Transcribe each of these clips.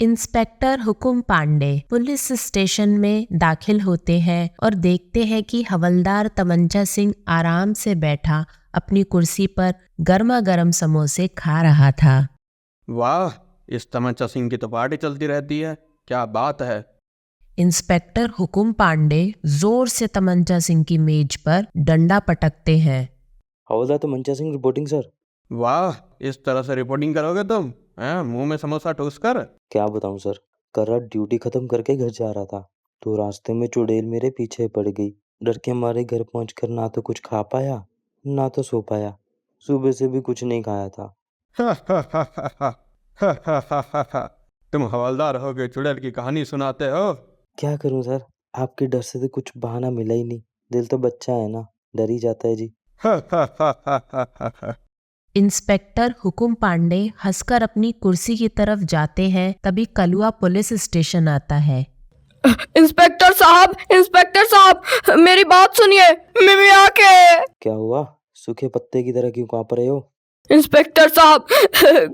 Inspector हुकुम Pandey police station में दाखिल होते हैं और देखते हैं कि हवलदार तमंचा सिंह आराम से बैठा अपनी कुर्सी पर गर्मा गर्म समोसे खा रहा था। वाह, इस तमंचा सिंह की तो पार्टी चलती रहती है, क्या बात है। इंस्पेक्टर हुकुम पांडे जोर से तमंचा सिंह की मेज पर डंडा पटकते हैं। हवलदार तमंचा सिंह रिपोर्टिंग सर। वाह, इस तरह से रिपोर्टिंग करोगे तुम? मुंह में समोसा ठूस कर। क्या बताऊं सर, कल रात ड्यूटी खत्म करके घर जा रहा था तो रास्ते में चुड़ैल मेरे पीछे पड़ गई। डर के मारे घर पहुंचकर ना तो कुछ खा पाया ना तो सो पाया। सुबह से भी कुछ नहीं खाया था। तुम हवलदार हो के चुड़ैल की कहानी सुनाते हो? क्या करूं सर, आपके डर से तो कुछ बहाना मिला ही नहीं। दिल तो बच्चा है ना, डर ही जाता है जी। इंस्पेक्टर हुकुम पांडे हंसकर अपनी कुर्सी की तरफ जाते हैं, तभी कलुआ पुलिस स्टेशन आता है। इंस्पेक्टर साहब, मेरी बात सुनिए। मिमी आके। क्या हुआ, सूखे पत्ते की तरह क्यों कांप रहे हो? इंस्पेक्टर साहब,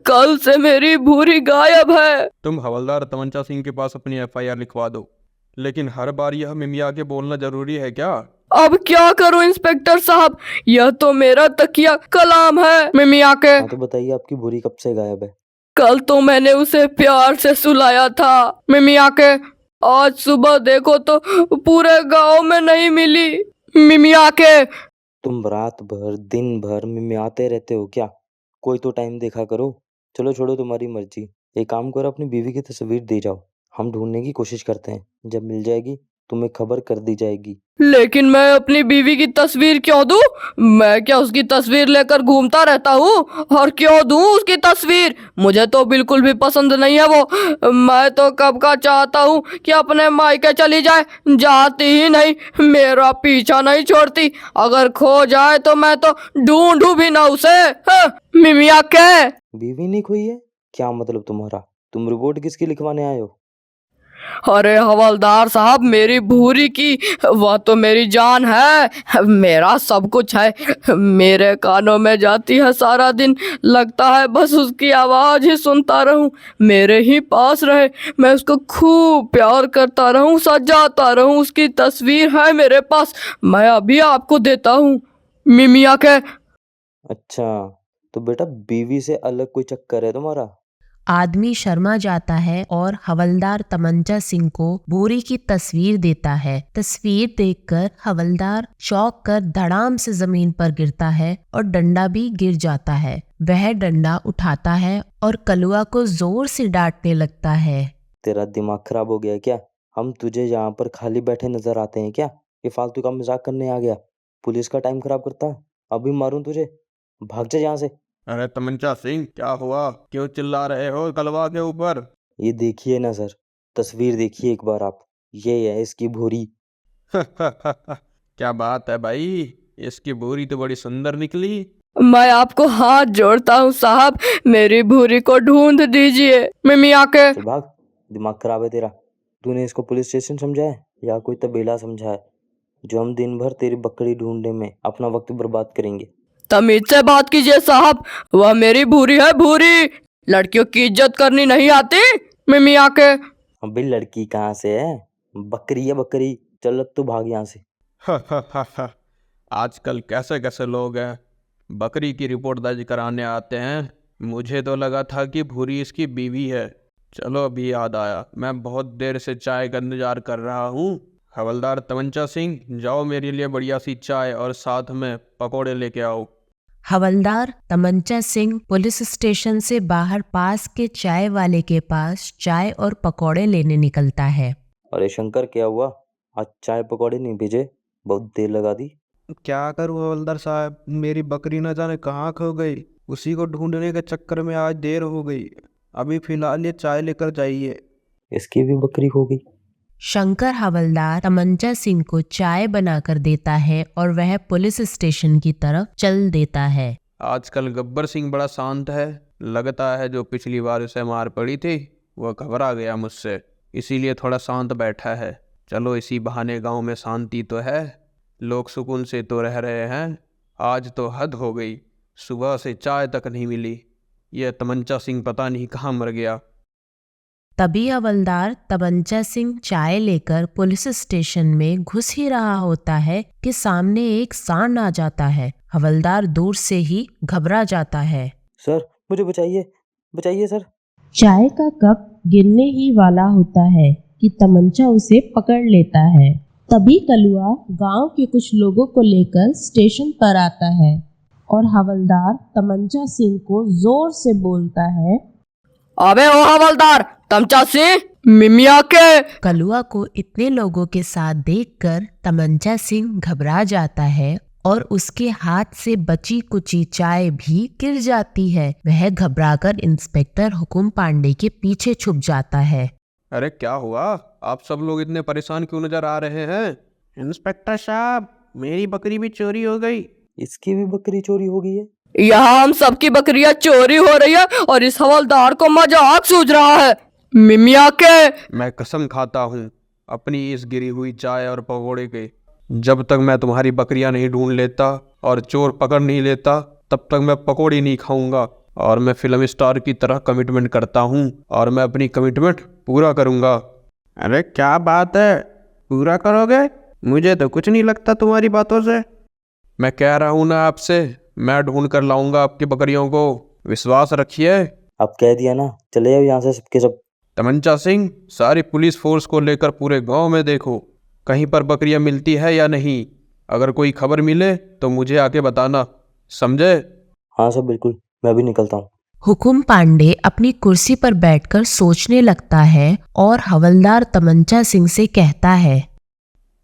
कल से मेरी भूरी गायब है। तुम हवलदार तमंचा सिंह के पास अपनी एफआईआर लिखवा दो, लेकिन हर बार यह मिमिया के बोलना जरूरी है क्या? अब क्या करूं इंस्पेक्टर साहब, यह तो मेरा तकिया कलाम है। मिमी आके। हाँ तो बताइए, आपकी भूरी कब से गायब है? कल तो मैंने उसे प्यार से सुलाया था। मिमी आके, आज सुबह देखो तो पूरे गांव में नहीं मिली। मिमी आके। तुम रात भर दिन भर में आते रहते हो क्या? कोई तो टाइम देखा करो। चलो छोड़ो, तुम्हारी मर्जी। एक काम करो, अपनी बीवी की तस्वीर दे जाओ, हम ढूंढने की कोशिश करते हैं। जब मिल जाएगी तुम्हें खबर कर दी जाएगी। लेकिन मैं अपनी बीवी की तस्वीर क्यों दूं? मैं क्या उसकी तस्वीर लेकर घूमता रहता हूँ? और क्यों दूं उसकी तस्वीर? मुझे तो बिल्कुल भी पसंद नहीं है वो। मैं तो कब का चाहता हूँ कि अपने मायके चली जाए, जाती ही नहीं, मेरा पीछा नहीं छोड़ती। अगर खो जाए तो मैं तो ढूंढूं भी ना उसे। मिमिया क्या? बीवी नहीं खोई है? क्या मतलब तुम्हारा? तुम रिपोर्ट किसकी लिखवाने आए हो? अरे हवलदार साहब, मेरी भूरी की, वह तो मेरी जान है, मेरा सब कुछ है। मेरे कानों में जाती है सारा दिन, लगता है बस उसकी आवाज ही सुनता रहूं, मेरे ही पास रहे, मैं उसको खूब प्यार करता रहूं, सजाता रहूं। उसकी तस्वीर है मेरे पास, मैं अभी आपको देता हूँ। मिमिया के। अच्छा, तो बेटा बीवी से अलग कोई चक्कर है तुम्हारा? आदमी शर्मा जाता है और हवलदार तमंचा सिंह को बोरी की तस्वीर देता है। तस्वीर देखकर हवलदार चौंक कर धड़ाम से जमीन पर गिरता है और डंडा भी गिर जाता है। वह डंडा उठाता है और कलुआ को जोर से डांटने लगता है। तेरा दिमाग खराब हो गया है क्या? हम तुझे यहाँ पर खाली बैठे नजर आते हैं क्या? ये फालतू का मजाक करने आ गया? पुलिस का टाइम खराब करता है? अभी मारूं तुझे, भाग जा यहाँ से। अरे तमंचा सिंह, क्या हुआ? क्यों चिल्ला रहे हो कलवा के ऊपर? ये देखिए ना सर, तस्वीर देखिए एक बार आप। ये है इसकी भूरी। क्या बात है भाई, इसकी बोरी तो बड़ी सुंदर निकली। मैं आपको हाथ जोड़ता हूँ साहब, मेरी भूरी को ढूंढ दीजिए। मिमिया के। चल भाग, दिमाग खराब है तेरा। तूने इसको पुलिस स्टेशन समझा है या कोई तबेला समझा है जो हम दिन भर तेरी बकरी ढूंढने में अपना वक्त बर्बाद करेंगे? तमीज से बात कीजिए साहब, वह मेरी भूरी है, भूरी। लड़कियों की इज्जत करनी नहीं आती? मिमिया के। अबे लड़की कहाँ से है, बकरी है बकरी। चल अब तू भाग यहाँ से। आजकल कैसे कैसे लोग हैं, बकरी की रिपोर्ट दर्ज कराने आते हैं। मुझे तो लगा था कि भूरी इसकी बीवी है। चलो अभी याद आया, मैं बहुत देर से चाय का इंतजार कर रहा हूँ। हवलदार तमंचा सिंह, जाओ मेरे लिए बढ़िया सी चाय और साथ में पकोड़े लेके आओ। हवलदार तमंचा सिंह पुलिस स्टेशन से बाहर पास के चाय वाले के पास चाय और पकौड़े लेने निकलता है। अरे शंकर, क्या हुआ? आज चाय पकौड़े नहीं भेजे? बहुत देर लगा दी। क्या करूं हवलदार साहब, मेरी बकरी न जाने कहाँ खो गई। उसी को ढूंढने के चक्कर में आज देर हो गई। अभी फिलहाल ये चाय लेकर जाइए। इसकी भी बकरी हो गई। शंकर हवलदार तमंचा सिंह को चाय बनाकर देता है और वह पुलिस स्टेशन की तरफ चल देता है। आजकल गब्बर सिंह बड़ा शांत है, लगता है जो पिछली बार उसे मार पड़ी थी वह घबरा गया मुझसे, इसीलिए थोड़ा शांत बैठा है। चलो इसी बहाने गांव में शांति तो है, लोग सुकून से तो रह रहे हैं। आज तो हद हो गई, सुबह से चाय तक नहीं मिली। यह तमंचा सिंह पता नहीं कहाँ मर गया। तभी हवलदार तमंचा सिंह चाय लेकर पुलिस स्टेशन में घुस ही रहा होता है कि सामने एक सांड आ जाता है। हवलदार दूर से ही घबरा जाता है। सर मुझे बचाइए, बचाइए सर। चाय का कप गिरने ही वाला होता है कि तमंचा उसे पकड़ लेता है। तभी कलुआ गांव के कुछ लोगों को लेकर स्टेशन पर आता है और हवलदार तमंचा सिंह को जोर से बोलता है, अबे ओ हवलदार तमचा सिंह, मिमिया के। कलुआ को इतने लोगों के साथ देखकर तमंचा सिंह घबरा जाता है और उसके हाथ से बची कुची चाय भी गिर जाती है। वह घबराकर इंस्पेक्टर हुकुम पांडे के पीछे छुप जाता है। अरे क्या हुआ? आप सब लोग इतने परेशान क्यों नजर आ रहे हैं? इंस्पेक्टर साहब, मेरी बकरी भी चोरी हो गई। इसकी भी बकरी चोरी हो गई है। यहाँ हम सबकी बकरियां चोरी हो रही है और इस हवलदार को मजाक सूझ रहा है। मिमिया के। मैं कसम खाता हूँ अपनी इस गिरी हुई चाय और पकौड़े के, जब तक मैं तुम्हारी बकरियां नहीं ढूंढ लेता और चोर पकड़ नहीं लेता तब तक मैं पकौड़ी नहीं खाऊंगा। और मैं फिल्म स्टार की तरह कमिटमेंट करता हूँ और मैं अपनी कमिटमेंट पूरा करूंगा। अरे क्या बात है, पूरा करोगे? मुझे तो कुछ नहीं लगता तुम्हारी बातों से। मैं कह रहा हूँ ना आपसे, मैं ढूंढ कर लाऊंगा आपकी बकरियों को, विश्वास रखिए। आप कह दिया ना, चले जाओ यहाँ से सबके सब। तमंचा सिंह, सारी पुलिस फोर्स को लेकर पूरे गांव में देखो कहीं पर बकरियां मिलती है या नहीं। अगर कोई खबर मिले तो मुझे आके बताना, समझे? हाँ सर बिल्कुल, मैं भी निकलता हूँ। हुकुम पांडे अपनी कुर्सी पर बैठकर सोचने लगता है और हवलदार तमंचा सिंह से कहता है,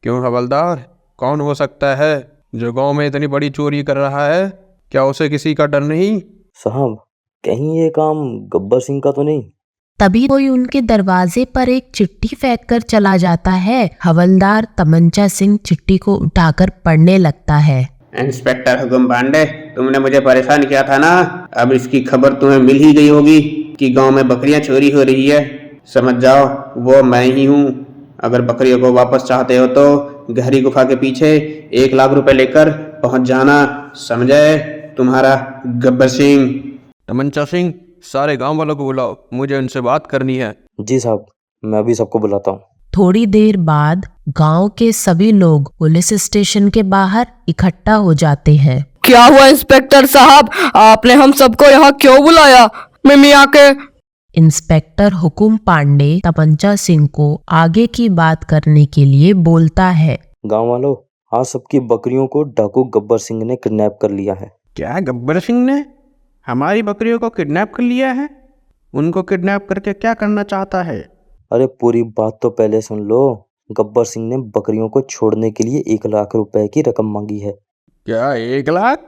क्यों हवलदार, कौन हो सकता है जो गांव में इतनी बड़ी चोरी कर रहा है? क्या उसे किसी का डर नहीं? साहब कहीं ये काम गब्बर सिंह का तो नहीं? तभी कोई उनके दरवाजे पर एक चिट्ठी फेंक कर चला जाता है। हवलदार तमंचा सिंह चिट्ठी को उठाकर पढ़ने लगता है। इंस्पेक्टर हुकुम पांडे, तुमने मुझे परेशान किया था ना, अब इसकी खबर तुम्हें मिल ही गई होगी कि गांव में बकरियां चोरी हो रही है। समझ जाओ वो मैं ही हूँ। अगर बकरियों को वापस चाहते हो तो गहरी गुफा के पीछे 1 लाख रुपए लेकर पहुंच जाना, समझे? तुम्हारा गब्बर सिंह। तमंचा सिंह, सारे गांव वालों को बुलाओ, मुझे उनसे बात करनी है। जी साहब, मैं अभी सबको बुलाता हूँ। थोड़ी देर बाद गांव के सभी लोग पुलिस स्टेशन के बाहर इकट्ठा हो जाते हैं। क्या हुआ इंस्पेक्टर साहब, आपने हम सबको यहाँ क्यों बुलाया? मिमिया के। इंस्पेक्टर हुकुम पांडे तमंचा सिंह को आगे की बात करने के लिए बोलता है। गांव वालों, आज सबकी बकरियों को डाकू गब्बर सिंह ने किडनैप कर लिया है। क्या गब्बर सिंह ने हमारी बकरियों को किडनैप कर लिया है? उनको किडनैप करके क्या करना चाहता है? अरे पूरी बात तो पहले सुन लो। गब्बर सिंह ने बकरियों को छोड़ने के लिए 1 लाख रुपए की रकम मांगी है। क्या 1 लाख?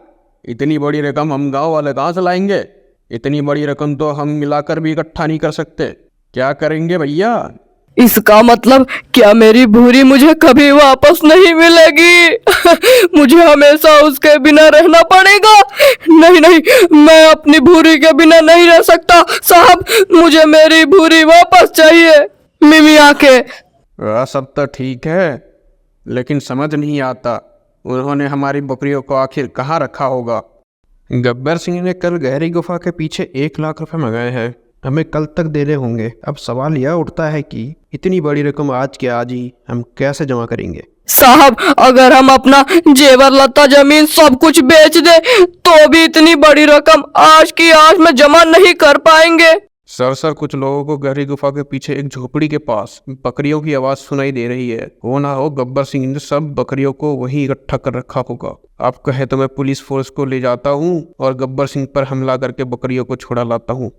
इतनी बड़ी रकम हम गांव वाले कहाँ से लाएंगे? इतनी बड़ी रकम तो हम मिलाकर भी इकट्ठा नहीं कर सकते। क्या करेंगे भैया? इसका मतलब क्या मेरी भूरी मुझे कभी वापस नहीं मिलेगी? मुझे हमेशा उसके बिना रहना पड़ेगा। नहीं नहीं, मैं अपनी भूरी के बिना नहीं रह सकता। साहब मुझे मेरी भूरी वापस चाहिए। मिमिया के। सब तो ठीक है, लेकिन समझ नहीं आता उन्होंने हमारी बकरियों को आखिर कहाँ रखा होगा। गब्बर सिंह ने कल गहरी गुफा के पीछे 1 लाख रुपए मंगाए हैं, हमें कल तक देने होंगे। अब सवाल यह उठता है कि इतनी बड़ी रकम आज के आज ही हम कैसे जमा करेंगे? साहब अगर हम अपना जेवर लता जमीन सब कुछ बेच दे तो भी इतनी बड़ी रकम आज की आज में जमा नहीं कर पाएंगे। सर कुछ लोगों को गहरी गुफा के पीछे एक झोपड़ी के पास बकरियों की आवाज सुनाई दे रही है। वो ना हो गब्बर सिंह ने सब बकरियों को वहीं इकट्ठा कर रखा होगा। आप कहे तो मैं पुलिस फोर्स को ले जाता हूँ और गब्बर सिंह पर हमला करके बकरियों को छुड़ा लाता हूँ।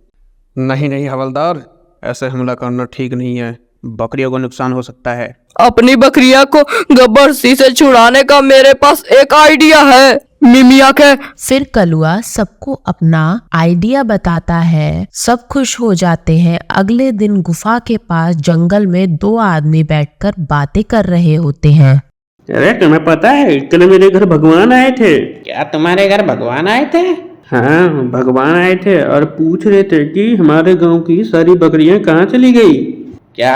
नहीं हवलदार, ऐसे हमला करना ठीक नहीं है, बकरियों को नुकसान हो सकता है। अपनी बकरियां को गब्बर सिंह से छुड़ाने का मेरे पास एक आइडिया है। मिमिया के। फिर कलुआ सबको अपना आइडिया बताता है। सब खुश हो जाते हैं। अगले दिन गुफा के पास जंगल में 2 आदमी बैठकर बातें कर रहे होते हैं। अरे तुम्हें पता है कल मेरे घर भगवान आए थे? क्या तुम्हारे घर भगवान आए थे? हाँ भगवान आए थे और पूछ रहे थे कि हमारे गांव की सारी बकरियां कहाँ चली गई। क्या?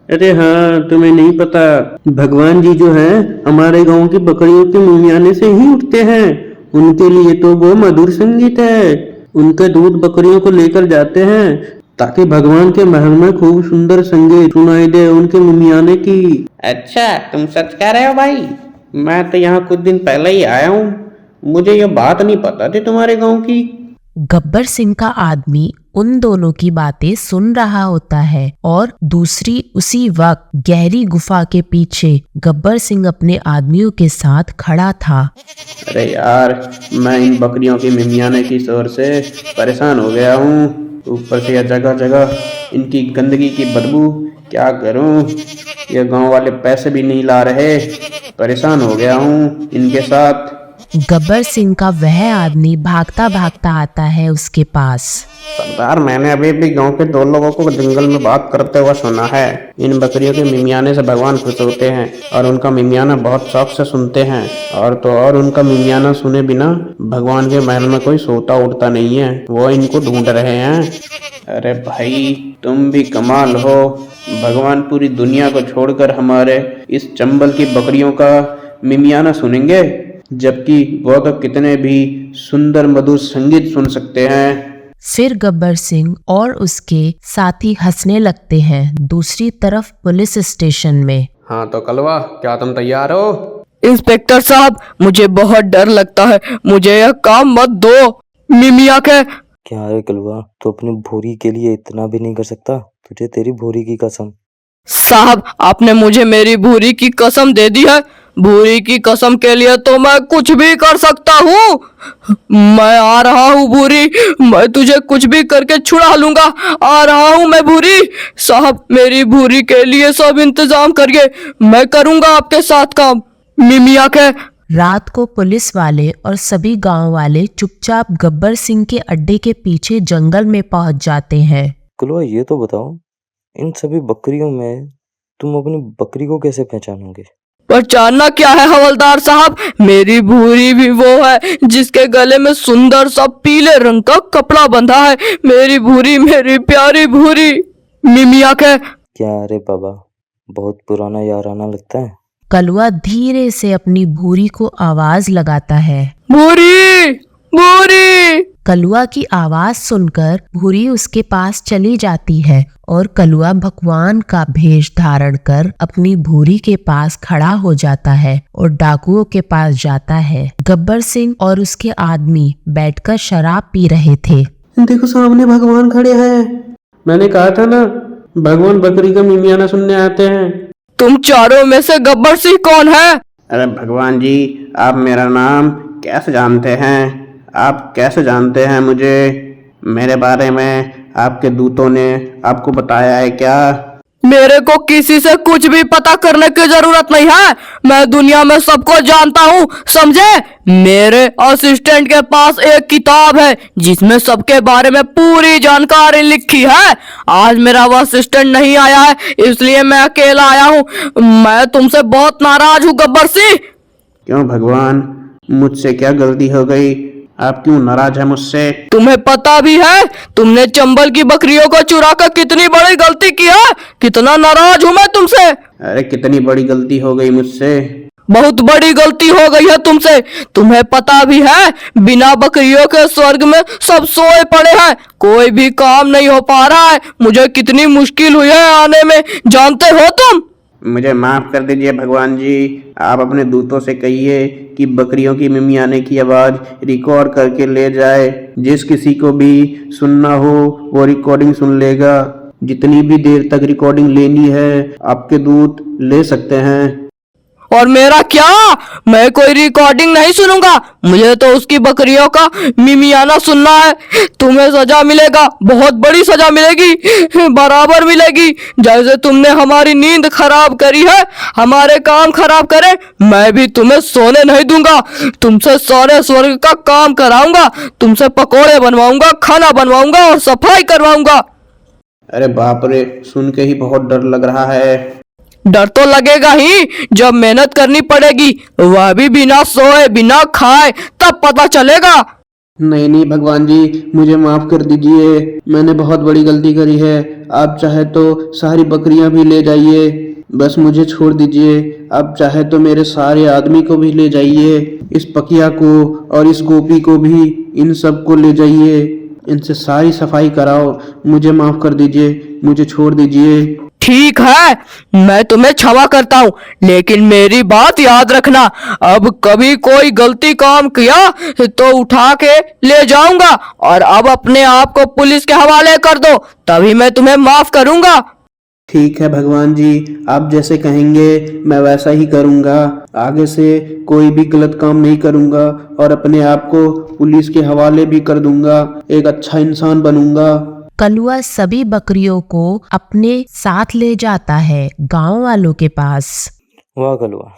अरे हाँ, तुम्हें नहीं पता, भगवान जी जो है हमारे गांव की बकरियों के मुंह से ही उठते हैं। उनके लिए तो वो मधुर संगीत है। उनका दूध बकरियों को लेकर जाते हैं ताकि भगवान के महल में खूब सुंदर संगीत सुनाई दे उनके मिमियाने की। अच्छा, तुम सच कह रहे हो भाई? मैं तो यहाँ कुछ दिन पहले ही आया हूँ, मुझे ये बात नहीं पता थी तुम्हारे गांव की। गब्बर सिंह का आदमी उन दोनों की बातें सुन रहा होता है और दूसरी उसी वक्त गहरी गुफा के पीछे गब्बर सिंह अपने आदमियों के साथ खड़ा था। अरे यार, मैं इन बकरियों की मिमियाने की शोर से परेशान हो गया हूँ। ऊपर से यह जगह जगह इनकी गंदगी की बदबू, क्या करूँ? ये गांव वाले पैसे भी नहीं ला रहे, परेशान हो गया हूँ इनके साथ। गब्बर सिंह का वह आदमी भागता भागता आता है उसके पास। सरदार, मैंने अभी भी गांव के 2 लोगों को जंगल में बात करते हुए सुना है। इन बकरियों के मिमियाने से भगवान खुश होते हैं और उनका मिमियाना बहुत शौक से सुनते हैं। और तो और उनका मिमियाना सुने बिना भगवान के महल में कोई सोता उठता नहीं है। वो इनको ढूंढ रहे हैं। अरे भाई, तुम भी कमाल हो। भगवान पूरी दुनिया को छोड़कर हमारे इस चंबल की बकरियों का मिमियाना सुनेंगे, जबकि वो तो कितने भी सुंदर मधुर संगीत सुन सकते हैं। फिर गब्बर सिंह और उसके साथी हंसने लगते हैं। दूसरी तरफ पुलिस स्टेशन में। हाँ तो कलवा, क्या तुम तैयार हो? इंस्पेक्टर साहब, मुझे बहुत डर लगता है, मुझे यह काम मत दो। मिमिया के क्या है कलवा, तो अपनी भूरी के लिए इतना भी नहीं कर सकता? तुझे तेरी भूरी की कसम। साहब, आपने मुझे मेरी भूरी की कसम दे दी है। भूरी की कसम के लिए तो मैं कुछ भी कर सकता हूँ। मैं आ रहा हूँ भूरी, मैं तुझे कुछ भी करके छुड़ा लूंगा। आ रहा हूँ मैं भूरी। साहब, मेरी भूरी के लिए सब इंतजाम करिए, मैं करूंगा आपके साथ काम। मिमिया के रात को पुलिस वाले और सभी गांव वाले चुपचाप गब्बर सिंह के अड्डे के पीछे जंगल में पहुंच जाते हैं। कलवा, ये तो बताओ, इन सभी बकरियों में तुम अपनी बकरी को कैसे पहचानोगे? पहचानना क्या है हवलदार साहब, मेरी भूरी भी वो है जिसके गले में सुंदर सा पीले रंग का कपड़ा बंधा है। मेरी भूरी, मेरी प्यारी भूरी। मिमिया के क्या? अरे बाबा, बहुत पुराना याराना लगता है। कलुआ धीरे से अपनी भूरी को आवाज लगाता है। भूरी, भूरी। कलुआ की आवाज सुनकर भूरी उसके पास चली जाती है और कलुआ भगवान का भेष धारण कर अपनी भूरी के पास खड़ा हो जाता है और डाकुओं के पास जाता है। गब्बर सिंह और उसके आदमी बैठकर शराब पी रहे थे। देखो, सामने भगवान खड़े हैं। मैंने कहा था ना, भगवान बकरी का मिमियाना सुनने आते हैं। तुम चारों में से गब्बर सिंह कौन है? अरे भगवान जी, आप मेरा नाम कैसे जानते हैं? आप कैसे जानते हैं मुझे? मेरे बारे में आपके दूतों ने आपको बताया है क्या? मेरे को किसी से कुछ भी पता करने की जरूरत नहीं है। मैं दुनिया में सबको जानता हूँ, समझे? मेरे असिस्टेंट के पास एक किताब है जिसमें सबके बारे में पूरी जानकारी लिखी है। आज मेरा वो असिस्टेंट नहीं आया है, इसलिए मैं अकेला आया हूँ। मैं तुमसे बहुत नाराज हूँ गब्बर सिंह। क्यों भगवान, मुझसे क्या गलती हो गई? आप क्यों नाराज है मुझसे? तुम्हें पता भी है तुमने चंबल की बकरियों को चुरा कर कितनी बड़ी गलती की है? कितना नाराज हूँ मैं तुमसे। अरे कितनी बड़ी गलती हो गई मुझसे? बहुत बड़ी गलती हो गई है तुमसे। तुम्हें पता भी है बिना बकरियों के स्वर्ग में सब सोए पड़े हैं, कोई भी काम नहीं हो पा रहा है। मुझे कितनी मुश्किल हुई है आने में, जानते हो तुम? मुझे माफ कर दीजिए भगवान जी। आप अपने दूतों से कहिए कि बकरियों की मिमियाने की आवाज रिकॉर्ड करके ले जाए। जिस किसी को भी सुनना हो वो रिकॉर्डिंग सुन लेगा। जितनी भी देर तक रिकॉर्डिंग लेनी है आपके दूत ले सकते हैं। और मेरा क्या? मैं कोई रिकॉर्डिंग नहीं सुनूंगा, मुझे तो उसकी बकरियों का मिमियाना सुनना है। तुम्हें सजा मिलेगा, बहुत बड़ी सजा मिलेगी, बराबर मिलेगी। जैसे तुमने हमारी नींद खराब करी है, हमारे काम खराब करे, मैं भी तुम्हें सोने नहीं दूंगा। तुमसे सारे स्वर्ग का काम कराऊंगा, तुमसे पकोड़े बनवाऊंगा, खाना बनवाऊंगा और सफाई करवाऊंगा। अरे बाप रे, सुन के ही बहुत डर लग रहा है। डर तो लगेगा ही, जब मेहनत करनी पड़ेगी, वह भी बिना सोए बिना खाए, तब पता चलेगा। नहीं नहीं भगवान जी, मुझे माफ कर दीजिए, मैंने बहुत बड़ी गलती करी है। आप चाहे तो सारी बकरियां भी ले जाइए, बस मुझे छोड़ दीजिए। आप चाहे तो मेरे सारे आदमी को भी ले जाइए, इस पकिया को और इस गोपी को भी, इन सब को ले जाइए। इनसे सारी सफाई कराओ। मुझे माफ कर दीजिए, मुझे छोड़ दीजिए। ठीक है, मैं तुम्हें क्षमा करता हूँ, लेकिन मेरी बात याद रखना, अब कभी कोई गलती काम किया तो उठा के ले जाऊंगा और अब अपने आप को पुलिस के हवाले कर दो, तभी मैं तुम्हें माफ करूंगा। ठीक है भगवान जी, आप जैसे कहेंगे मैं वैसा ही करूंगा। आगे से कोई भी गलत काम नहीं करूंगा और अपने आप को पुलिस के हवाले भी कर दूंगा। एक अच्छा इंसान बनूंगा। कलुआ सभी बकरियों को अपने साथ ले जाता है गांव वालों के पास। वाह कलुआ,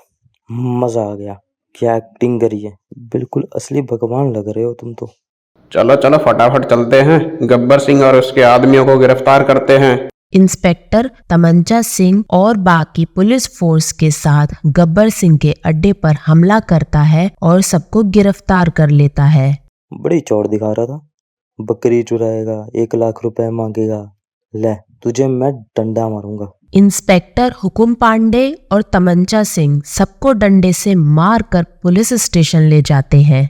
मजा आ गया। क्या एक्टिंग करी है, बिल्कुल असली भगवान लग रहे हो तुम तो। चलो चलो फटाफट चलते हैं, गब्बर सिंह और उसके आदमियों को गिरफ्तार करते हैं। इंस्पेक्टर तमंचा सिंह और बाकी पुलिस फोर्स के साथ गब्बर सिंह के अड्डे पर हमला करता है और सबको गिरफ्तार कर लेता है। बड़ी चौड़ दिखा रहा था, बकरी चुराएगा, 1 लाख रुपए मांगेगा, ले तुझे मैं डंडा मारूंगा। इंस्पेक्टर हुकुम पांडे और तमंचा सिंह सबको डंडे से मारकर पुलिस स्टेशन ले जाते हैं।